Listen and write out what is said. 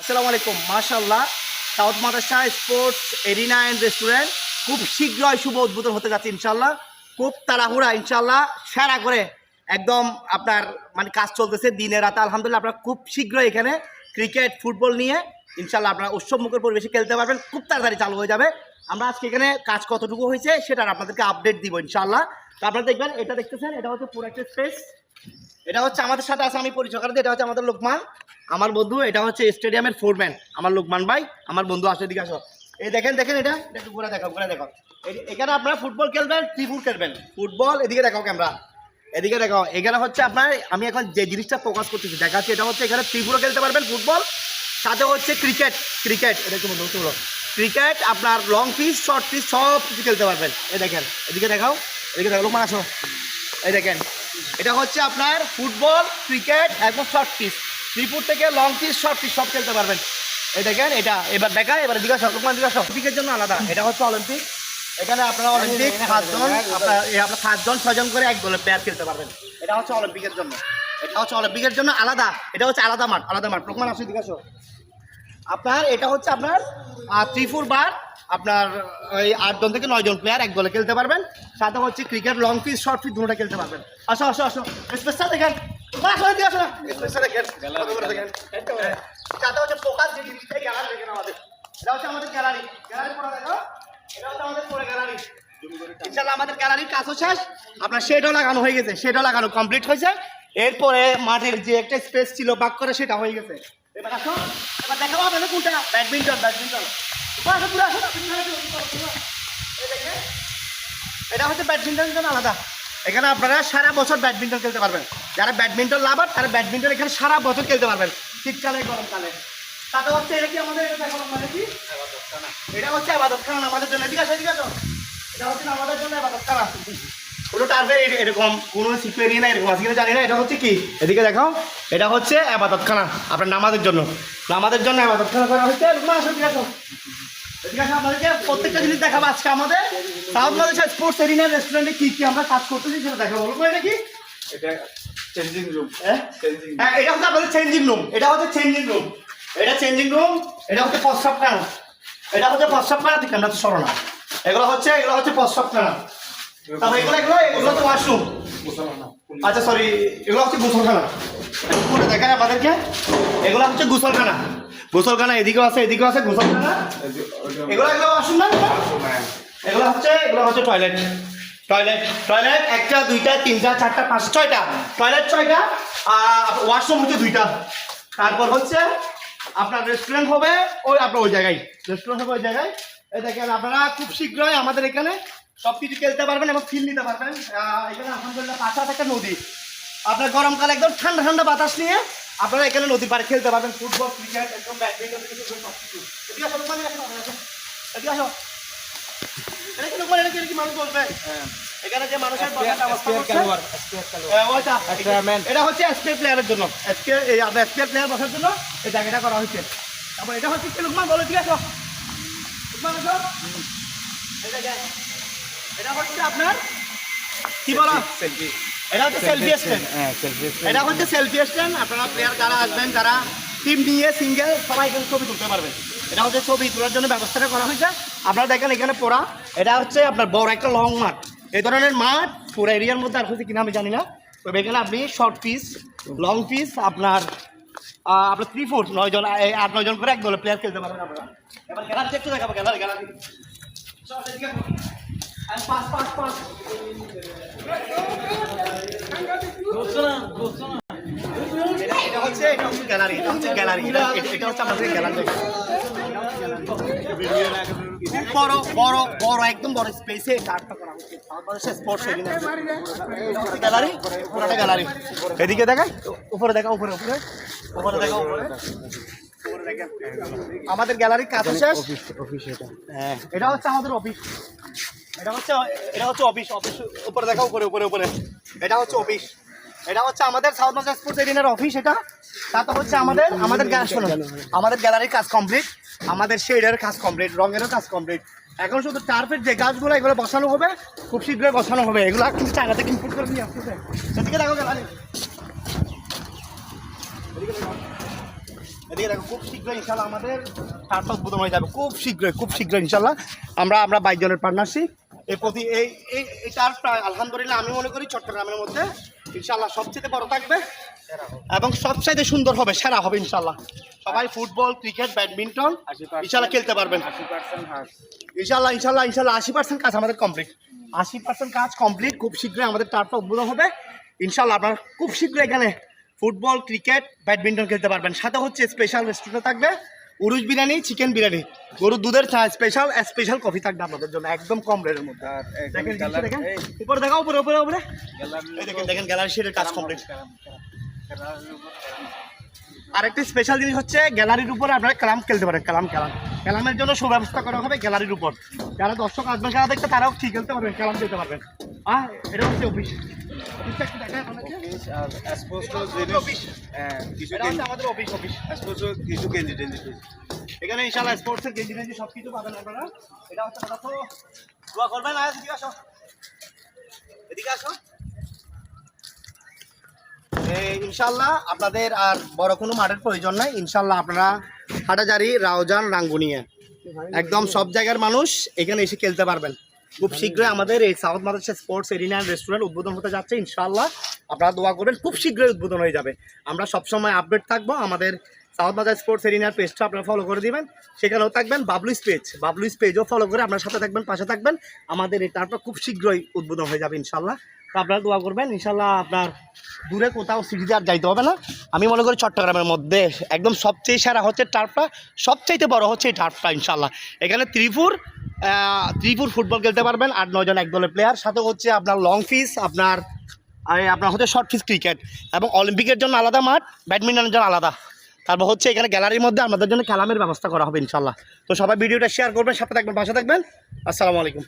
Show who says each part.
Speaker 1: আসসালামু আলাইকুম। মাশাআল্লাহ, south Madrasa sports arena and restaurant খুব শীঘ্রই শুভ উদ্বোধন হতে যাচ্ছে ইনশাআল্লাহ। খুব তাড়াহুড়া ইনশাআল্লাহ, সেরা করে একদম আপনার মানে কাজ চলতেছে দিনে রাতে। আলহামদুলিল্লাহ আপনারা খুব শীঘ্রই এখানে ক্রিকেট ফুটবল নিয়ে ইনশাআল্লাহ আপনারা উৎসবমুখর পরিবেশে খেলতে পারবেন। খুব তাড়াতাড়ি চালু হয়ে যাবে। আমরা আজকে এখানে কাজ কতটুকু হয়েছে সেটার আপনাদেরকে আপডেট দিব ইনশাআল্লাহ। তো আপনারা দেখবেন, এটা দেখতেছেন, এটা হচ্ছে পুরো একটা স্পেস। এটা হচ্ছে আমাদের সাথে আছে, আমি পরিচয় করে দিই, এটা হচ্ছে আমাদের লোকমান, আমার বন্ধু। এটা হচ্ছে স্টেডিয়ামের ফোরম্যান আমার লোকমান ভাই, আমার বন্ধু। আসো এদিকে আসো। এই দেখেন দেখেন, এটা একটু ঘুরে দেখো, ঘুরে দেখো। এখানে আপনারা ফুটবল খেলবেন, ত্রিপুর খেলবেন ফুটবল। এদিকে দেখো ক্যামেরা, এদিকে দেখো। এখানে হচ্ছে আপনার, আমি এখন যে জিনিসটা ফোকাস করতেছি দেখাচ্ছি, এটা হচ্ছে এখানে ত্রিপুরা খেলতে পারবেন ফুটবল, সাথে হচ্ছে ক্রিকেট। এটা একটু বন্ধু হলো ক্রিকেট, আপনার লং পিচ শর্ট পিচ সব কিছু খেলতে পারবেন। এই দেখেন, এদিকে দেখাও, এদিকে দেখো লোকমান আসো। এই দেখেন, এটা হচ্ছে আপনার ফুটবল, ক্রিকেট এবং শর্ট পিচ, ত্রিপুর থেকে লং পিচ শর্ট পিচ সব খেলতে পারবেন। এই দেখেন, এটা এবার দেখায়, এবার জিজ্ঞাসা লোকমান জিজ্ঞাসা। অলিম্পিকের জন্য আলাদা, এটা হচ্ছে অলিম্পিক। এখানে আপনারা অলিম্পিক 5জন, আপনার 5জন 6জন করে এক দলের প্লেয়ার খেলতে পারবেন। এটা হচ্ছে অলিম্পিকের জন্য, এটা হচ্ছে অলিম্পিকের জন্য আলাদা। এটা হচ্ছে আলাদা মাঠ, আলাদা মাঠ। লোকমান আসো জিজ্ঞাসা। আপনার এটা হচ্ছে আপনার ত্রিপুর বার, আপনার এই 8 জন থেকে 9 জন প্লেয়ার এক দলে খেলতে পারবেন। সাথে হচ্ছে cricket long pitch short pitch দুটোটা খেলতে পারবেন। আসো আসো আসো, স্পেসটা দেখেন, স্পেসটা দেখেন, সাথে হচ্ছে ফোকাস যে জিনিসটা, গ্যালারি দেখেন আমাদের। এটা হচ্ছে আমাদের গ্যালারি, গ্যালারি পড়া দেখো, এটা হচ্ছে আমাদের পরে গ্যালারি। ইনশাআল্লাহ আমাদের গ্যালারির কাজও শেষ, আপনার শেডও লাগানো হয়ে গেছে, শেডও লাগানো কমপ্লিট হয়েছে। এরপরে মাঠের যে একটা স্পেস ছিল বাক করে, সেটা হয়ে গেছে। এবার আসো, এবার দেখাবো আপনাদের কোনটা ব্যাডমিন্টন। এটা হচ্ছে ব্যাডমিন্টনের জন্য আলাদা। এখানে আপনারা সারা বছর ব্যাডমিন্টন খেলতে পারবেন। যারা ব্যাডমিন্টন লাভার তারা ব্যাডমিন্টন এখানে সারা বছর খেলতে পারবেন, শীতকালে গরমকালে। তাতে হচ্ছে এটা কি আমাদের, এটা দেখো মানে কি, এটা হচ্ছে ইবাদতখানা আমাদের জন্য। ঠিক আছে, ঠিক আছে, এটা হচ্ছে আমাদের জন্য ইবাদতখানা। কোনো টার্ফে এরকম কোনো সিকুয়েরি না, এরকম আছে কিনা জানি না। এটা হচ্ছে কি, এদিকে দেখাও, এটা হচ্ছে ইবাদতখানা আপনার নামাজের জন্য। নামাজের জন্য ইবাদতখানা করা হচ্ছে। ঠিক আছে, ঠিক আছে, আপনাদেরকে প্রত্যেকটা জিনিস দেখাবো আজকে আমাদের সাউথ মাদ্রাসা স্পোর্টস এরিনা রেস্টুরেন্টে কি কি আমরা কাজ করতেছি সেটা দেখাবো। বলবো এটা কি,
Speaker 2: এটা চেঞ্জিং রুম।
Speaker 1: হ্যাঁ, এটা হচ্ছে আপনাদের চেঞ্জিং রুম। এটা হচ্ছে চেঞ্জিং রুম, এটা চেঞ্জিং রুম। এটা হচ্ছে প্রস্রাবখানা, এটা হচ্ছে প্রস্রাবখানা। ঠিক আমরা তো সরো না, এগুলো হচ্ছে প্রস্রাবখানা। তারপর এগুলো তো ওয়াশরুম। আচ্ছা সরি, এগুলো হচ্ছে গোসলখানা। দেখেন আমাদেরকে, এগুলো হচ্ছে গোসলখানা। গোসলখানা এদিকেও আছে, এদিকেও আছে গোসলখানা। এগুলো ওয়াশরুম না, এগুলো হচ্ছে টয়লেট। টয়লেট 1টা 2টা 3টা 4টা 5টা 6টা টয়লেট, 6টা। ওয়াশরুম হচ্ছে 2টা। তারপর হচ্ছে আপনার রেস্টুরেন্ট হবে ওই জায়গায়, রেস্টুরেন্ট হবে ওই জায়গায়। এই দেখেন, আপনারা খুব শীঘ্রই আমাদের এখানে সব কিছু খেলতে পারবেন এবং ফিল নিতে পারবেন। এখানে আলহামদুলিল্লাহ পাশে একটা নদী, আপনার গরমকালে একদম ঠান্ডা ঠান্ডা বাতাস নিয়ে আপনারা এখানে নদীর পাড়ে খেলতে পারবেন ফুটবল, ক্রিকেট, একদম ব্যাডমিন্টন থেকে সব কিছু। এদিকে আসো লোকমান, এদিকে আসো। এটা কি লোকমান, এটা কি মানুষ বলবে? এখানে যে মানুষের এটা হচ্ছে এসপি প্লেয়ারের জন্য, আপনার এসপি প্লেয়ার বসার জন্য এই জায়গাটা করা হয়েছে। তারপর এটা হচ্ছে কি লোকমান বলো, ঠিক আছে লোকমান আসো। এটা হচ্ছে আপনার কি বলা, এটা হচ্ছে সেলফি স্ট্যান্ড। এটা হচ্ছে সেলফি স্ট্যান্ড। আপনারা প্লেয়ার যারা আসবেন, যারা টিম নিয়ে সিঙ্গেল সবাই এখানে ছবি তুলতে পারবেন। এটা হচ্ছে ছবি তোলার জন্য ব্যবস্থাটা করা হয়েছে। আপনারা দেখেন এখানে পড়া, এটা হচ্ছে আপনার বড় একটা লং মাঠ। এই ধরনের মাঠ পুরো এরিয়ার মধ্যে আর হচ্ছে কিনা আমি জানি না। তবে এখানে আপনি শর্ট পিচ, লং পিচ, আপনার 3-4 9 জন 8-9 জন করে এক দলে প্লেয়ার খেলতে পারবেন আপনারা। এবার গ্যালারি একটু দেখাবো, গ্যালারি এটা হচ্ছে গ্যালারি, এটা হচ্ছে আমাদের গ্যালারি। বড় একদম বড় স্পেসে কার্ডটা করা হচ্ছে স্পোর্টস গ্যালারি, পুরোটা গ্যালারি। এদিকে দেখায়, উপরে দেখা, উপরে দেখা, উপরে দেখেন আমাদের গ্যালারির কাজ শেষ। এটা হচ্ছে আমাদের অফিস, এটা হচ্ছে অফিস। উপরে দেখা, উপরে এটা হচ্ছে অফিস। এটা হচ্ছে আমাদের সাউথ মাদ্রাসা স্পোর্টস এরিনার অফিস। এটা তারপর হচ্ছে আমাদের গ্যালারির কাজ কমপ্লিট, আমাদের শেডের কাজ কমপ্লিট, রঙেরও কাজ কমপ্লিট। এখন শুধু টার্ফের যে গাছগুলো এগুলো বসানো হবে, খুব শীঘ্রই বসানো হবে। এগুলো কিন্তু চায়না থেকে ইম্পোর্ট করে নিয়ে আসতেছে। সেদিকে দেখো গ্যালারি, এদিকে দেখো খুব শীঘ্রই ইনশাল্লাহ আমাদের টার্ফটা উদ্বোধন হয়ে যাবে, খুব শীঘ্রই ইনশাল্লাহ। আমরা 22 জনের পার্টনারশিপ এই প্রতি এই টার্ফটা আলহামদুলিল্লাহ আমি মনে করি চট্টগ্রামের মধ্যে ইনশাল্লাহ সবচেয়ে বড় থাকবে এবং সবচাইতে সুন্দর হবে, সেরা হবে ইনশাল্লাহ। সবাই ফুটবল, ক্রিকেট, ব্যাডমিন্টন ইনশাল্লাহ খেলতে পারবেন ইনশাল্লাহ। 80% কাজ আমাদের কমপ্লিট, 80% কাজ কমপ্লিট। খুব শীঘ্রই আমাদের টার্ফটা উদ্বোধন হবে ইনশাল্লাহ। আপনারা খুব শীঘ্রই এখানে ফুটবল, ক্রিকেট, ব্যাডমিন্টন খেলতে পারবেন। সাথে হচ্ছে স্পেশাল রেস্টুরেন্ট থাকবে, উরুজ বিরিয়ানি, চিকেন বিরিয়ানি, গরুর দুধের চা, স্পেশাল কফি থাকবে আপনাদের জন্য একদম কম রেটের মধ্যে। দেখেন উপরে দেখাও, উপরে দেখেন গ্যালারি শেডের কাজ কমপ্লিট। আরেকটি স্পেশাল জিনিস হচ্ছে গ্যালারির উপরে আপনারা ক্যালাম খেলতে পারেন। ক্যালামের জন্য সুব্যবস্থা করা হবে গ্যালারির উপর। যারা দর্শক আসবেন খেলা দেখতে তারাও ঠিক খেলতে পারবেন, ক্যালাম খেলতে পারবেন। এটা হচ্ছে অফিস, এখানে ইনশাআল্লাহ স্পোর্টসের গেঞ্জি টেঞ্জি সব কিছু পাবেন আপনারা। এটা হচ্ছে কথা তো দোয়া করবেন। এদিকে আসো ইনশাল্লাহ। আপনাদের আর বড় কোনো মাঠের প্রয়োজন নাই ইনশাল্লাহ। আপনারা হাটাজারি, রাউজান, রাঙ্গুনিয়া একদম সব জায়গার মানুষ এখানে এসে খেলতে পারবেন। খুব শীঘ্রই আমাদের এই south Madrasa sports arena and restaurant উদ্বোধন হতে যাচ্ছে ইনশাল্লাহ। আপনারা দোয়া করবেন, খুব শীঘ্রই উদ্বোধন হয়ে যাবে। আমরা সবসময় আপডেট থাকবো। আমাদের সাউথ মাদ্রাসা স্পোর্টস এরিনার পেজটা আপনারা ফলো করে দিবেন, সেখানেও থাকবেন। বাবলুইস পেজও ফলো করে আপনার সাথে থাকবেন, পাশে থাকবেন। আমাদের এই টার্ফটা খুব শীঘ্রই উদ্বোধন হয়ে যাবে ইনশাল্লাহ। তো আপনারা দোয়া করবেন ইনশাল্লাহ। আপনার দূরে কোথাও সিটিতে আর যাইতে হবে না। আমি মনে করি চট্টগ্রামের মধ্যে একদম সবচেয়ে সেরা হচ্ছে টার্ফটা, সবচাইতে বড় হচ্ছে এই টার্ফটা ইনশাল্লাহ। এখানে ত্রিপুর ফুটবল খেলতে পারবেন, 8-9 জন এক দলের প্লেয়ার। সাথে হচ্ছে আপনার লং পিচ, আপনার হচ্ছে শর্ট পিচ ক্রিকেট, এবং অলিম্পিকের জন্য আলাদা মাঠ, ব্যাডমিন্টনের জন্য আলাদা। তারপর হচ্ছে এখানে গ্যালারির মধ্যে আমাদের জন্য খেলামের ব্যবস্থা করা হবে ইনশাল্লাহ। তো সবাই ভিডিওটা শেয়ার করবেন, সাথে থাকবেন, পাশে থাকবেন। আসসালামু আলাইকুম।